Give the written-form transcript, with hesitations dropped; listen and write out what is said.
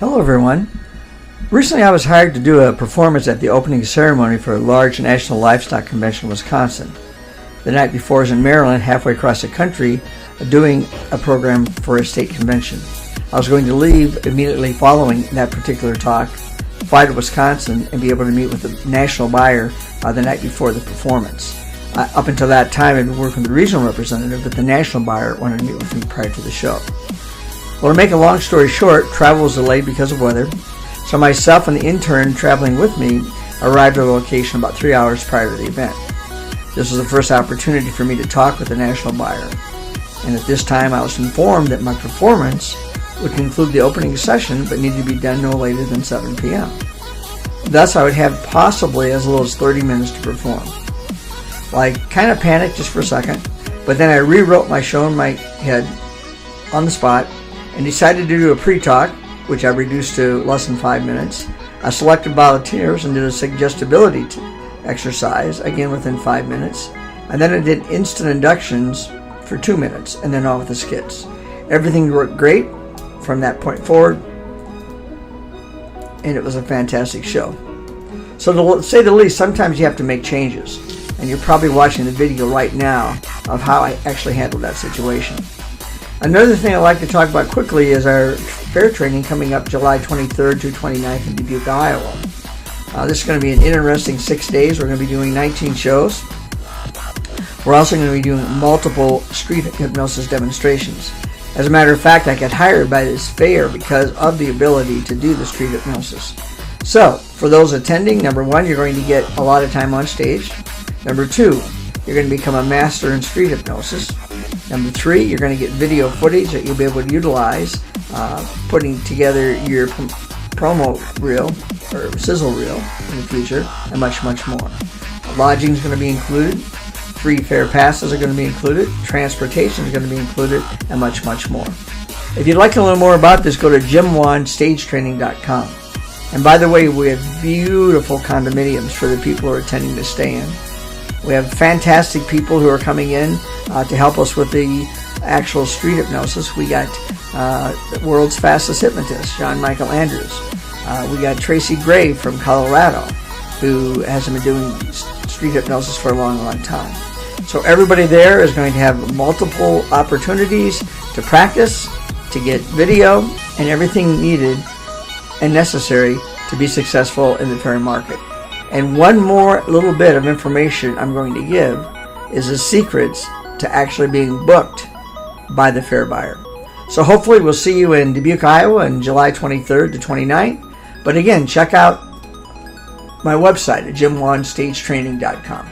Hello everyone. Recently I was hired to do a performance at the opening ceremony for a large national livestock convention in Wisconsin. The night before I was in Maryland, halfway across the country, doing a program for a state convention. I was going to leave immediately following that particular talk, fly to Wisconsin, and be able to meet with the national buyer the night before the performance. Up until that time I'd been working with the regional representative, but the national buyer wanted to meet with me prior to the show. Well, to make a long story short, travel was delayed because of weather, so myself and the intern traveling with me arrived at the location about 3 hours prior to the event. This was the first opportunity for me to talk with the national buyer, and at this time I was informed that my performance would conclude the opening session but needed to be done no later than 7 p.m. Thus I would have possibly as little as 30 minutes to perform. Well, I kind of panicked just for a second, but then I rewrote my show in my head on the spot and decided to do a pre-talk, which I reduced to less than 5 minutes. I selected volunteers and did a suggestibility exercise, again within 5 minutes. And then I did instant inductions for 2 minutes, and then on with the skits. Everything worked great from that point forward, and it was a fantastic show. So to say the least, sometimes you have to make changes, and you're probably watching the video right now of how I actually handled that situation. Another thing I'd like to talk about quickly is our fair training coming up July 23rd to 29th in Dubuque, Iowa. This is going to be an interesting 6 days. We're going to be doing 19 shows. We're also going to be doing multiple street hypnosis demonstrations. As a matter of fact, I got hired by this fair because of the ability to do the street hypnosis. So, for those attending, number one, you're going to get a lot of time on stage. Number two, you're going to become a master in street hypnosis. Number three, you're going to get video footage that you'll be able to utilize putting together your promo reel or sizzle reel in the future, and much, much more. Lodging is going to be included. Free fair passes are going to be included. Transportation is going to be included, and much, much more. If you'd like to learn more about this, go to JimWanStageTraining.com. And by the way, we have beautiful condominiums for the people who are attending to stay in. We have fantastic people who are coming in to help us with the actual street hypnosis. We got the world's fastest hypnotist, John Michael Andrews. We got Tracy Gray from Colorado, who hasn't been doing street hypnosis for a long, long time. So everybody there is going to have multiple opportunities to practice, to get video, and everything needed and necessary to be successful in the fair market. And one more little bit of information I'm going to give is the secrets to actually being booked by the fair buyer. So hopefully we'll see you in Dubuque, Iowa on July 23rd to 29th. But again, check out my website at JimWanStageTraining.com.